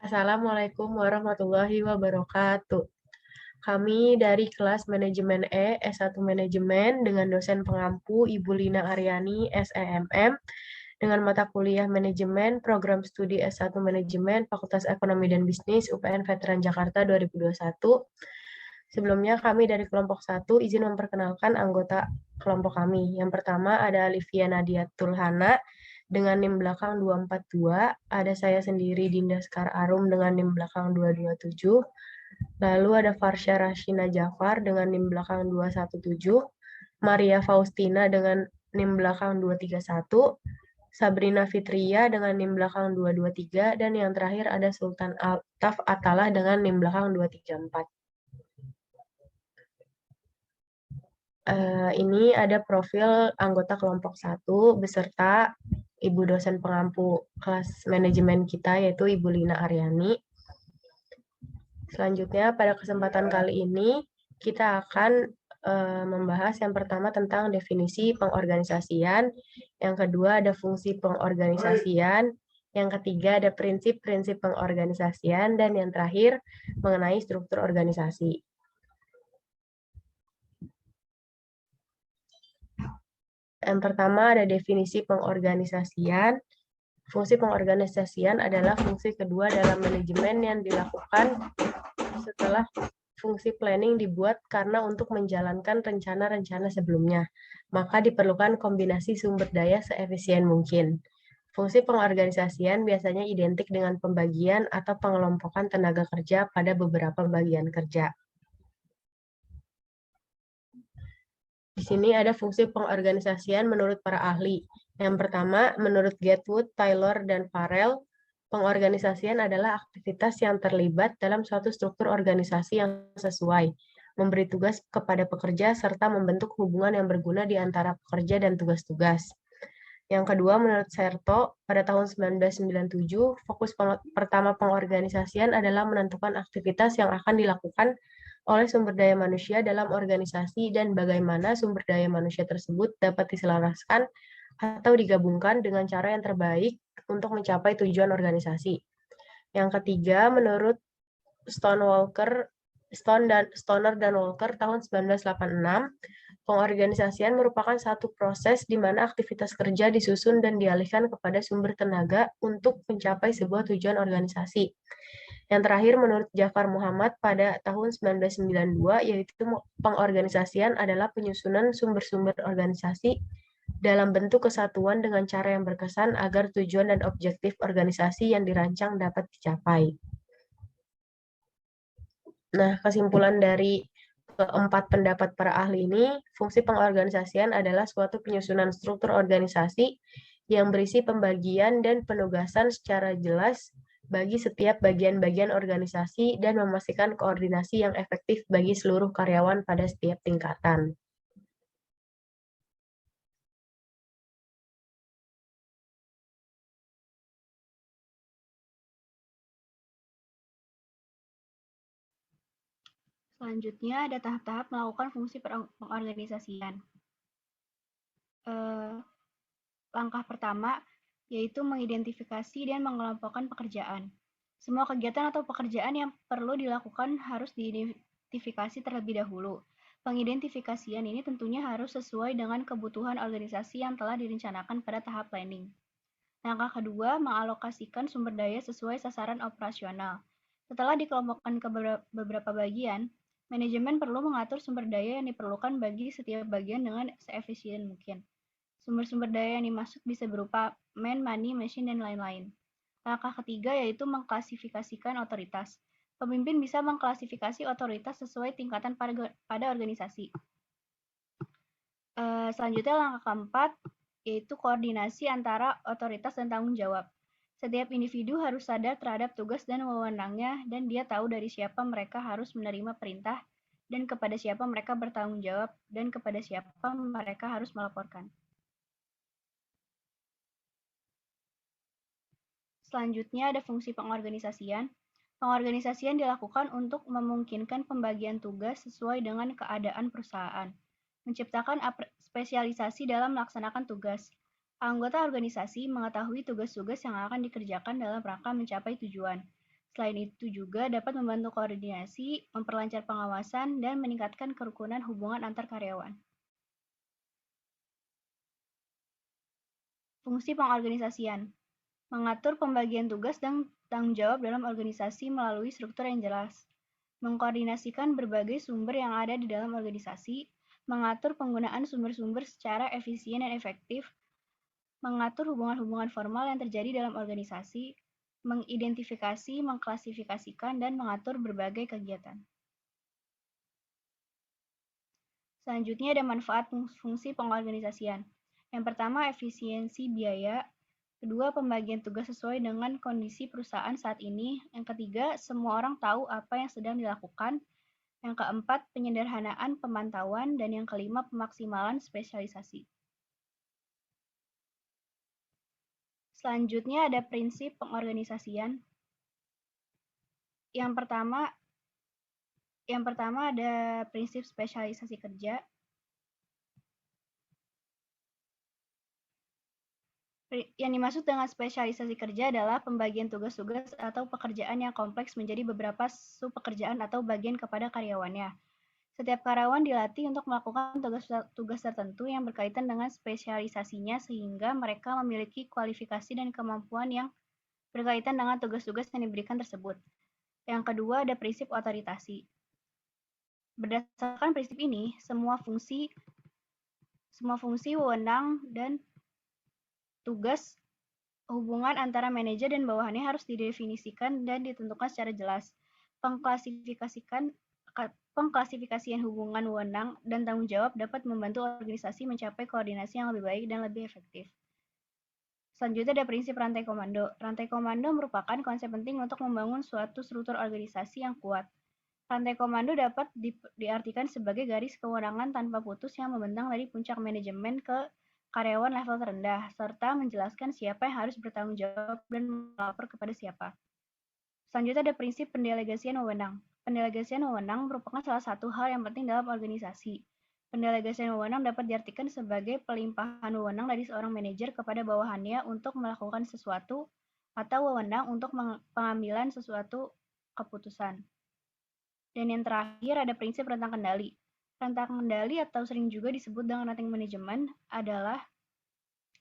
Assalamualaikum warahmatullahi wabarakatuh. Kami dari kelas Manajemen E, S1 Manajemen dengan dosen pengampu Ibu Lina Aryani, SEMM, dengan mata kuliah Manajemen, Program Studi S1 Manajemen, Fakultas Ekonomi dan Bisnis, UPN Veteran Jakarta 2021. Sebelumnya kami dari kelompok 1 izin memperkenalkan anggota kelompok kami. Yang pertama ada Livia Nadia Tulhana dengan NIM belakang 242, ada saya sendiri Dinda Sekar Arum dengan NIM belakang 227, lalu ada Farsha Rashina Jafar dengan NIM belakang 217, Maria Faustina dengan NIM belakang 231, Sabrina Fitria dengan NIM belakang 223, dan yang terakhir ada Sultan Altaf Atalah dengan NIM belakang 234. Ini ada profil anggota kelompok 1 beserta Ibu dosen pengampu kelas manajemen kita, yaitu Ibu Lina Aryani. Selanjutnya, pada kesempatan kali ini, kita akan membahas yang pertama tentang definisi pengorganisasian, yang kedua ada fungsi pengorganisasian, yang ketiga ada prinsip-prinsip pengorganisasian, dan yang terakhir mengenai struktur organisasi. Yang pertama ada definisi pengorganisasian. Fungsi pengorganisasian adalah fungsi kedua dalam manajemen yang dilakukan setelah fungsi planning dibuat karena untuk menjalankan rencana-rencana sebelumnya. Maka diperlukan kombinasi sumber daya seefisien mungkin. Fungsi pengorganisasian biasanya identik dengan pembagian atau pengelompokan tenaga kerja pada beberapa bagian kerja. Di sini ada fungsi pengorganisasian menurut para ahli. Yang pertama, menurut Gatwood, Taylor, dan Farrell, pengorganisasian adalah aktivitas yang terlibat dalam suatu struktur organisasi yang sesuai, memberi tugas kepada pekerja, serta membentuk hubungan yang berguna di antara pekerja dan tugas-tugas. Yang kedua, menurut Serto, pada tahun 1997, fokus pertama pengorganisasian adalah menentukan aktivitas yang akan dilakukan oleh sumber daya manusia dalam organisasi dan bagaimana sumber daya manusia tersebut dapat diselaraskan atau digabungkan dengan cara yang terbaik untuk mencapai tujuan organisasi. Yang ketiga, menurut Stoner dan Walker tahun 1986, pengorganisasian merupakan satu proses di mana aktivitas kerja disusun dan dialihkan kepada sumber tenaga untuk mencapai sebuah tujuan organisasi. Yang terakhir, menurut Jafar Muhammad pada tahun 1992, yaitu pengorganisasian adalah penyusunan sumber-sumber organisasi dalam bentuk kesatuan dengan cara yang berkesan agar tujuan dan objektif organisasi yang dirancang dapat dicapai. Nah, kesimpulan dari keempat pendapat para ahli ini, fungsi pengorganisasian adalah suatu penyusunan struktur organisasi yang berisi pembagian dan penugasan secara jelas bagi setiap bagian-bagian organisasi dan memastikan koordinasi yang efektif bagi seluruh karyawan pada setiap tingkatan. Selanjutnya ada tahap-tahap melakukan fungsi pengorganisasian. Langkah pertama yaitu mengidentifikasi dan mengelompokkan pekerjaan. Semua kegiatan atau pekerjaan yang perlu dilakukan harus diidentifikasi terlebih dahulu. Pengidentifikasian ini tentunya harus sesuai dengan kebutuhan organisasi yang telah direncanakan pada tahap planning. Langkah kedua, mengalokasikan sumber daya sesuai sasaran operasional. Setelah dikelompokkan ke beberapa bagian, manajemen perlu mengatur sumber daya yang diperlukan bagi setiap bagian dengan seefisien mungkin. Sumber-sumber daya yang dimaksud bisa berupa man, money, machine, dan lain-lain. Langkah ketiga yaitu mengklasifikasikan otoritas. Pemimpin bisa mengklasifikasi otoritas sesuai tingkatan pada organisasi. Selanjutnya langkah keempat yaitu koordinasi antara otoritas dan tanggung jawab. Setiap individu harus sadar terhadap tugas dan wewenangnya dan dia tahu dari siapa mereka harus menerima perintah dan kepada siapa mereka bertanggung jawab dan kepada siapa mereka harus melaporkan. Selanjutnya ada fungsi pengorganisasian. Pengorganisasian dilakukan untuk memungkinkan pembagian tugas sesuai dengan keadaan perusahaan, menciptakan spesialisasi dalam melaksanakan tugas. Anggota organisasi mengetahui tugas-tugas yang akan dikerjakan dalam rangka mencapai tujuan. Selain itu juga dapat membantu koordinasi, memperlancar pengawasan, dan meningkatkan kerukunan hubungan antar karyawan. Fungsi pengorganisasian. Mengatur pembagian tugas dan tanggung jawab dalam organisasi melalui struktur yang jelas. Mengkoordinasikan berbagai sumber yang ada di dalam organisasi, mengatur penggunaan sumber-sumber secara efisien dan efektif, mengatur hubungan-hubungan formal yang terjadi dalam organisasi, mengidentifikasi, mengklasifikasikan, dan mengatur berbagai kegiatan. Selanjutnya ada manfaat fungsi pengorganisasian. Yang pertama, efisiensi biaya. Kedua, pembagian tugas sesuai dengan kondisi perusahaan saat ini. Yang ketiga, semua orang tahu apa yang sedang dilakukan. Yang keempat, penyederhanaan pemantauan. Dan yang kelima, pemaksimalan spesialisasi. Selanjutnya ada prinsip pengorganisasian. Yang pertama ada prinsip spesialisasi kerja. Yang dimaksud dengan spesialisasi kerja adalah pembagian tugas-tugas atau pekerjaan yang kompleks menjadi beberapa subpekerjaan atau bagian kepada karyawannya. Setiap karyawan dilatih untuk melakukan tugas tertentu yang berkaitan dengan spesialisasinya sehingga mereka memiliki kualifikasi dan kemampuan yang berkaitan dengan tugas-tugas yang diberikan tersebut. Yang kedua ada prinsip otoritasi. Berdasarkan prinsip ini, semua fungsi, wewenang, dan tugas hubungan antara manajer dan bawahannya harus didefinisikan dan ditentukan secara jelas. Pengklasifikasian hubungan wewenang dan tanggung jawab dapat membantu organisasi mencapai koordinasi yang lebih baik dan lebih efektif. Selanjutnya ada prinsip rantai komando. Rantai komando merupakan konsep penting untuk membangun suatu struktur organisasi yang kuat. Rantai komando dapat diartikan sebagai garis kewenangan tanpa putus yang membentang dari puncak manajemen ke karyawan level terendah, serta menjelaskan siapa yang harus bertanggung jawab dan melapor kepada siapa. Selanjutnya ada prinsip pendelegasian wewenang. Pendelegasian wewenang merupakan salah satu hal yang penting dalam organisasi. Pendelegasian wewenang dapat diartikan sebagai pelimpahan wewenang dari seorang manajer kepada bawahannya untuk melakukan sesuatu atau wewenang untuk pengambilan sesuatu keputusan. Dan yang terakhir ada prinsip rentang kendali. Rentang kendali atau sering juga disebut dengan ranting manajemen adalah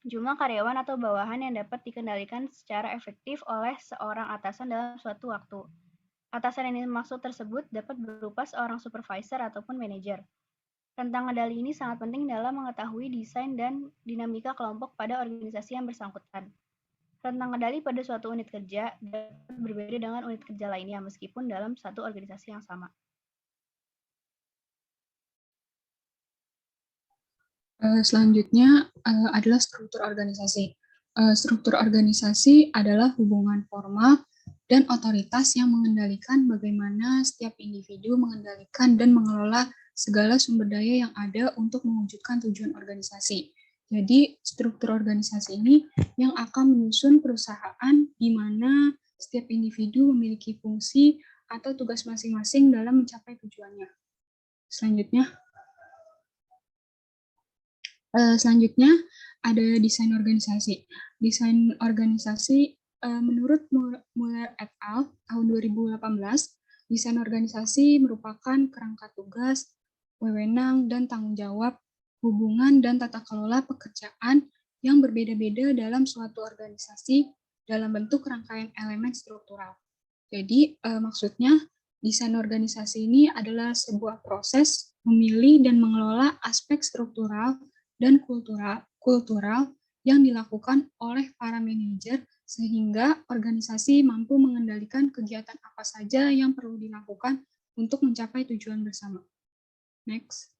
jumlah karyawan atau bawahan yang dapat dikendalikan secara efektif oleh seorang atasan dalam suatu waktu. Atasan yang dimaksud tersebut dapat berupa seorang supervisor ataupun manajer. Rentang kendali ini sangat penting dalam mengetahui desain dan dinamika kelompok pada organisasi yang bersangkutan. Rentang kendali pada suatu unit kerja dapat berbeda dengan unit kerja lainnya meskipun dalam satu organisasi yang sama. Selanjutnya adalah struktur organisasi. Struktur organisasi adalah hubungan formal dan otoritas yang mengendalikan bagaimana setiap individu mengendalikan dan mengelola segala sumber daya yang ada untuk mewujudkan tujuan organisasi. Jadi, struktur organisasi ini yang akan menyusun perusahaan di mana setiap individu memiliki fungsi atau tugas masing-masing dalam mencapai tujuannya. Selanjutnya ada desain organisasi. Desain organisasi menurut Muller et al. Tahun 2018, desain organisasi merupakan kerangka tugas, wewenang, dan tanggung jawab, hubungan dan tata kelola pekerjaan yang berbeda-beda dalam suatu organisasi dalam bentuk rangkaian elemen struktural. Jadi maksudnya desain organisasi ini adalah sebuah proses memilih dan mengelola aspek struktural dan kultural yang dilakukan oleh para manajer sehingga organisasi mampu mengendalikan kegiatan apa saja yang perlu dilakukan untuk mencapai tujuan bersama. Next.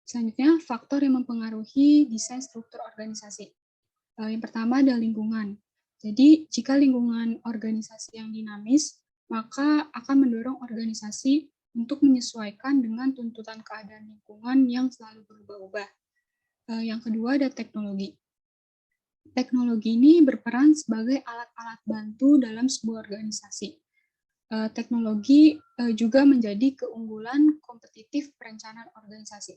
Selanjutnya, faktor yang mempengaruhi desain struktur organisasi. Yang pertama ada lingkungan. Jadi, jika lingkungan organisasi yang dinamis, maka akan mendorong organisasi untuk menyesuaikan dengan tuntutan keadaan lingkungan yang selalu berubah-ubah. Yang kedua ada teknologi. Teknologi ini berperan sebagai alat-alat bantu dalam sebuah organisasi. Teknologi juga menjadi keunggulan kompetitif perencanaan organisasi.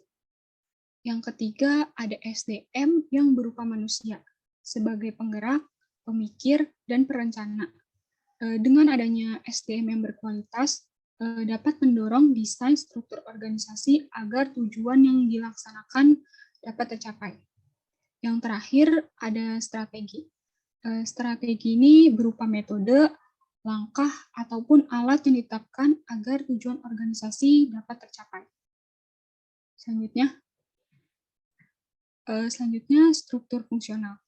Yang ketiga ada SDM yang berupa manusia sebagai penggerak, pemikir, dan perencana. Dengan adanya SDM yang berkualitas, dapat mendorong desain struktur organisasi agar tujuan yang dilaksanakan dapat tercapai. Yang terakhir ada strategi. Strategi ini berupa metode, langkah, ataupun alat yang ditetapkan agar tujuan organisasi dapat tercapai. Selanjutnya struktur fungsional.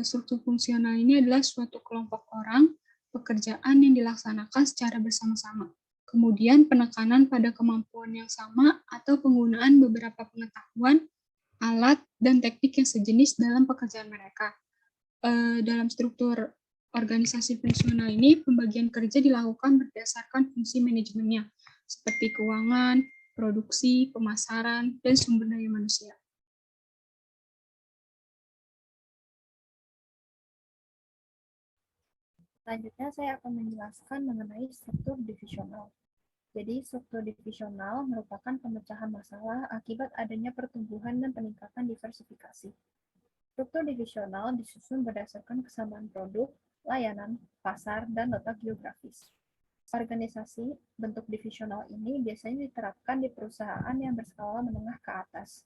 Struktur fungsional ini adalah suatu kelompok orang, pekerjaan yang dilaksanakan secara bersama-sama. Kemudian penekanan pada kemampuan yang sama atau penggunaan beberapa pengetahuan, alat, dan teknik yang sejenis dalam pekerjaan mereka. Dalam struktur organisasi fungsional ini, pembagian kerja dilakukan berdasarkan fungsi manajemennya, seperti keuangan, produksi, pemasaran, dan sumber daya manusia. Selanjutnya saya akan menjelaskan mengenai struktur divisional. Jadi struktur divisional merupakan pemecahan masalah akibat adanya pertumbuhan dan peningkatan diversifikasi. Struktur divisional disusun berdasarkan kesamaan produk, layanan, pasar, dan letak geografis. Organisasi bentuk divisional ini biasanya diterapkan di perusahaan yang berskala menengah ke atas.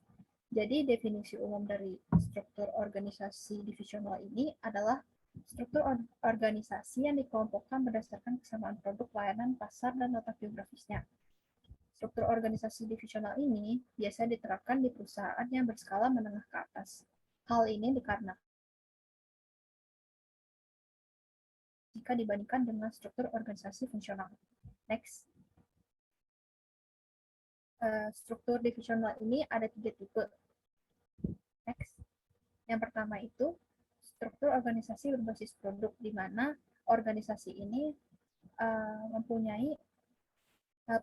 Jadi definisi umum dari struktur organisasi divisional ini adalah struktur organisasi yang dikelompokkan berdasarkan kesamaan produk, layanan, pasar, dan letak geografisnya. Struktur organisasi divisional ini biasa diterapkan di perusahaan yang berskala menengah ke atas. Hal ini dikarenakan jika dibandingkan dengan struktur organisasi fungsional. Next. Struktur divisional ini ada 3 tipe. Next. Yang pertama itu struktur organisasi berbasis produk, di mana organisasi ini mempunyai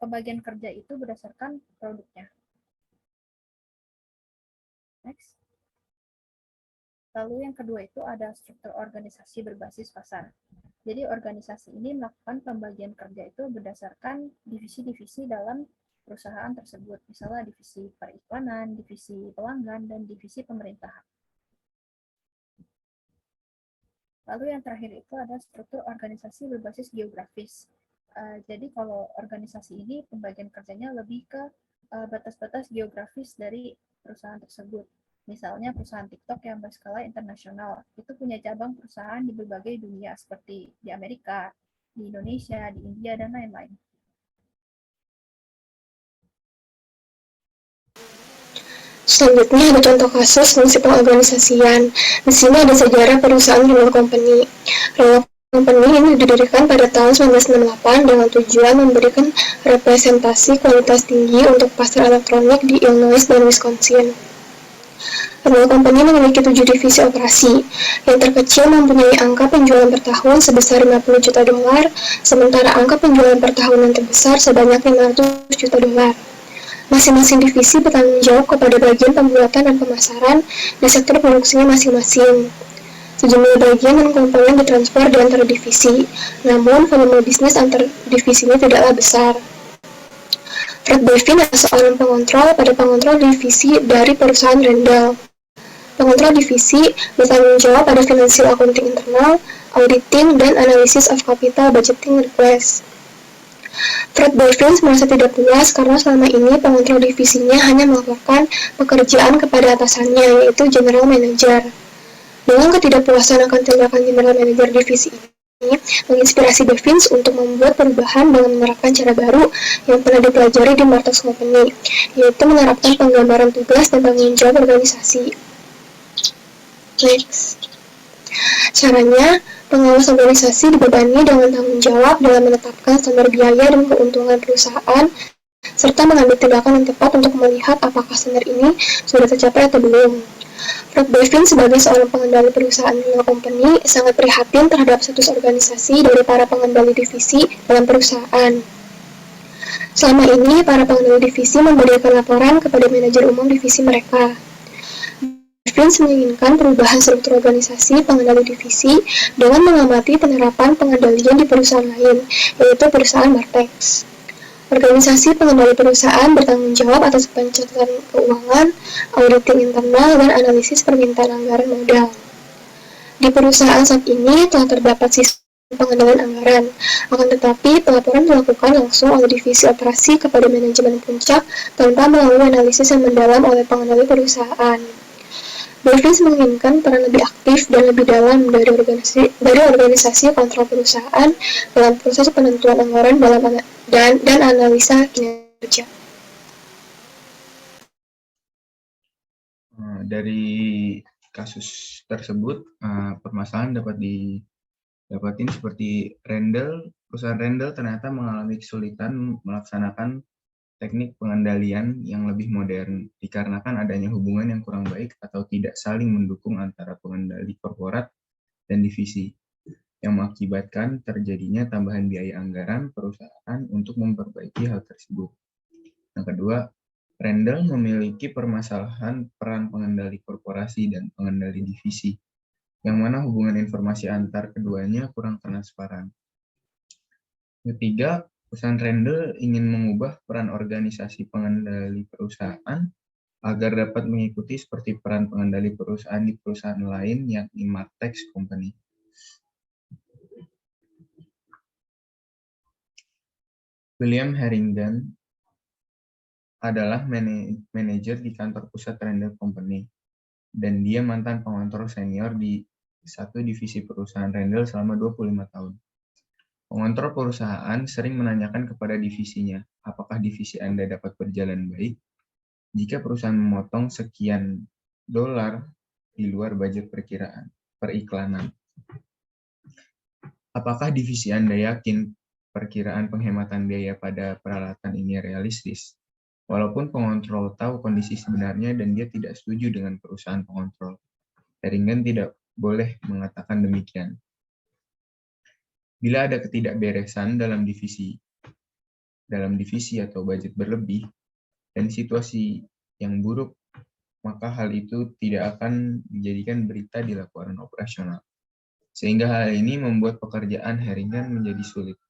pembagian kerja itu berdasarkan produknya. Next. Lalu yang kedua itu ada struktur organisasi berbasis pasar. Jadi organisasi ini melakukan pembagian kerja itu berdasarkan divisi-divisi dalam perusahaan tersebut, misalnya divisi periklanan, divisi pelanggan, dan divisi pemerintahan. Lalu yang terakhir itu ada struktur organisasi berbasis geografis. Jadi kalau organisasi ini pembagian kerjanya lebih ke batas-batas geografis dari perusahaan tersebut. Misalnya perusahaan TikTok yang berskala internasional, itu punya cabang perusahaan di berbagai dunia seperti di Amerika, di Indonesia, di India, dan lain-lain. Selanjutnya ada contoh kasus fungsi pengorganisasian. Di sini ada sejarah perusahaan Renault Company. Renault Company ini didirikan pada tahun 1968 dengan tujuan memberikan representasi kualitas tinggi untuk pasar elektronik di Illinois dan Wisconsin. Renault Company memiliki 7 divisi operasi. Yang terkecil mempunyai angka penjualan per tahun sebesar 50 juta dolar, sementara angka penjualan per tahun yang terbesar sebanyak 500 juta dolar. Masing-masing divisi bertanggung jawab kepada bagian pembuatan dan pemasaran di sektor produksinya masing-masing. Sejumlah bagian dan komponen ditransfer di antara divisi, namun volume bisnis antar divisinya tidaklah besar. Fred Bevin adalah seorang pengontrol pada pengontrol divisi dari perusahaan Randall. Pengontrol divisi bertanggung jawab pada financial accounting internal, auditing, dan analisis of capital budgeting request. Fred Bevin merasa tidak puas karena selama ini pengontrol divisinya hanya melaporkan pekerjaan kepada atasannya, yaitu General Manager. Dengan ketidakpuasan akan tindakan General Manager divisi ini, menginspirasi Bevin untuk membuat perubahan dengan menerapkan cara baru yang pernah dipelajari di Martux Company, yaitu menerapkan penggambaran tugas dan tanggung jawab organisasi. Next. Caranya, pengawas organisasi dibebani dengan tanggung jawab dalam menetapkan standar biaya dan keuntungan perusahaan, serta mengambil tindakan yang tepat untuk melihat apakah standar ini sudah tercapai atau belum. Fred Bevin sebagai seorang pengendali perusahaan Renault Company sangat prihatin terhadap status organisasi dari para pengendali divisi dalam perusahaan. Selama ini, para pengendali divisi memberikan laporan kepada manajer umum divisi mereka. Bevin menginginkan perubahan struktur organisasi pengendali divisi dengan mengamati penerapan pengendalian di perusahaan lain, yaitu perusahaan Martex. Organisasi pengendali perusahaan bertanggung jawab atas pencatatan keuangan, auditing internal, dan analisis permintaan anggaran modal. Di perusahaan saat ini telah terdapat sistem pengendalian anggaran, akan tetapi pelaporan dilakukan langsung oleh divisi operasi kepada manajemen puncak tanpa melalui analisis yang mendalam oleh pengendali perusahaan. Davis menginginkan peran lebih aktif dan lebih dalam dari organisasi kontrol perusahaan dalam proses penentuan anggaran dan analisa kinerja. Dari kasus tersebut, permasalahan dapat didapatin seperti perusahaan Rendel ternyata mengalami kesulitan melaksanakan teknik pengendalian yang lebih modern dikarenakan adanya hubungan yang kurang baik atau tidak saling mendukung antara pengendali korporat dan divisi, yang mengakibatkan terjadinya tambahan biaya anggaran perusahaan untuk memperbaiki hal tersebut. Yang kedua, Rendel memiliki permasalahan peran pengendali korporasi dan pengendali divisi, yang mana hubungan informasi antar keduanya kurang transparan. Ketiga, perusahaan Rendel ingin mengubah peran organisasi pengendali perusahaan agar dapat mengikuti seperti peran pengendali perusahaan di perusahaan lain, yakni Martex Company. William Harrington adalah manajer di kantor pusat Rendel Company, dan dia mantan pengontrol senior di satu divisi perusahaan Rendel selama 25 tahun. Pengontrol perusahaan sering menanyakan kepada divisinya, apakah divisi Anda dapat berjalan baik jika perusahaan memotong sekian dolar di luar budget periklanan. Apakah divisi Anda yakin perkiraan penghematan biaya pada peralatan ini realistis? Walaupun pengontrol tahu kondisi sebenarnya dan dia tidak setuju dengan perusahaan pengontrol, Harrington tidak boleh mengatakan demikian. Bila ada ketidakberesan dalam divisi atau budget berlebih, dan situasi yang buruk, maka hal itu tidak akan dijadikan berita di laporan operasional. Sehingga hal ini membuat pekerjaan Harrington menjadi sulit.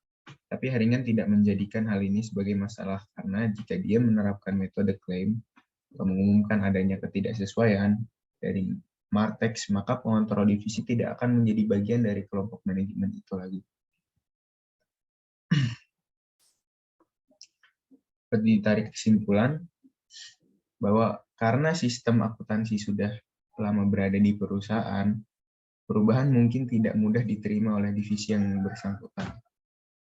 Tapi Harrington tidak menjadikan hal ini sebagai masalah karena jika dia menerapkan metode klaim atau mengumumkan adanya ketidaksesuaian dari Martex, maka pengontrol divisi tidak akan menjadi bagian dari kelompok manajemen itu lagi. Ditarik kesimpulan bahwa karena sistem akuntansi sudah lama berada di perusahaan, perubahan mungkin tidak mudah diterima oleh divisi yang bersangkutan.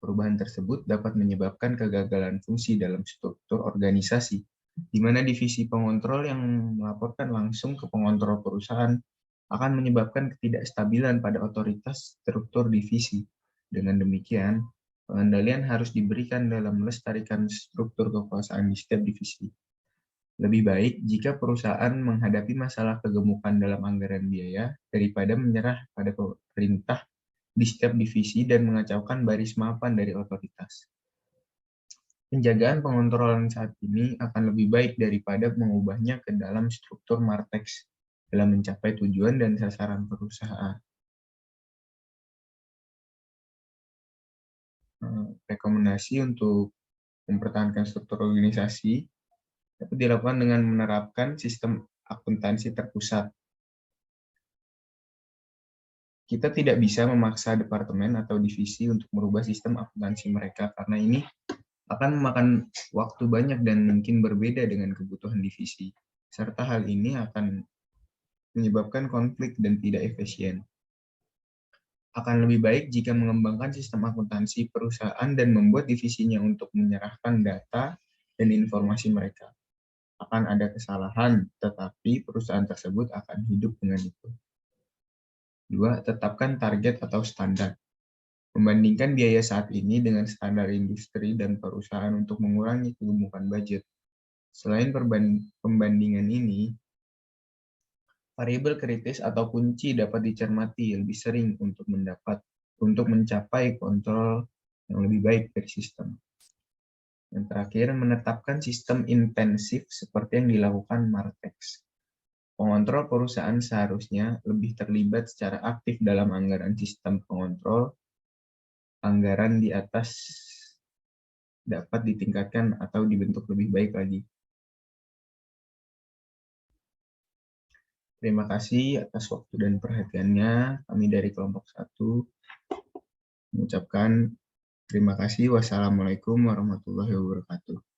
Perubahan tersebut dapat menyebabkan kegagalan fungsi dalam struktur organisasi, di mana divisi pengontrol yang melaporkan langsung ke pengontrol perusahaan akan menyebabkan ketidakstabilan pada otoritas struktur divisi. Dengan demikian, pengendalian harus diberikan dalam melestarikan struktur kekuasaan di setiap divisi. Lebih baik jika perusahaan menghadapi masalah kegemukan dalam anggaran biaya daripada menyerah pada perintah di setiap divisi dan mengacaukan baris mapan dari otoritas. Penjagaan pengontrolan saat ini akan lebih baik daripada mengubahnya ke dalam struktur Martex dalam mencapai tujuan dan sasaran perusahaan. Rekomendasi untuk mempertahankan struktur organisasi dapat dilakukan dengan menerapkan sistem akuntansi terpusat. Kita tidak bisa memaksa departemen atau divisi untuk merubah sistem akuntansi mereka karena ini akan memakan waktu banyak dan mungkin berbeda dengan kebutuhan divisi, serta hal ini akan menyebabkan konflik dan tidak efisien. Akan lebih baik jika mengembangkan sistem akuntansi perusahaan dan membuat divisinya untuk menyerahkan data dan informasi mereka. Akan ada kesalahan, tetapi perusahaan tersebut akan hidup dengan itu. 2. Tetapkan target atau standar. Membandingkan biaya saat ini dengan standar industri dan perusahaan untuk mengurangi kegemukan budget. Selain pembandingan ini, variabel kritis atau kunci dapat dicermati lebih sering untuk mencapai kontrol yang lebih baik dari sistem. Yang terakhir, menetapkan sistem intensif seperti yang dilakukan Martex. Pengontrol perusahaan seharusnya lebih terlibat secara aktif dalam anggaran sistem pengontrol. Anggaran di atas dapat ditingkatkan atau dibentuk lebih baik lagi. Terima kasih atas waktu dan perhatiannya. Kami dari kelompok 1 mengucapkan terima kasih. Wassalamualaikum warahmatullahi wabarakatuh.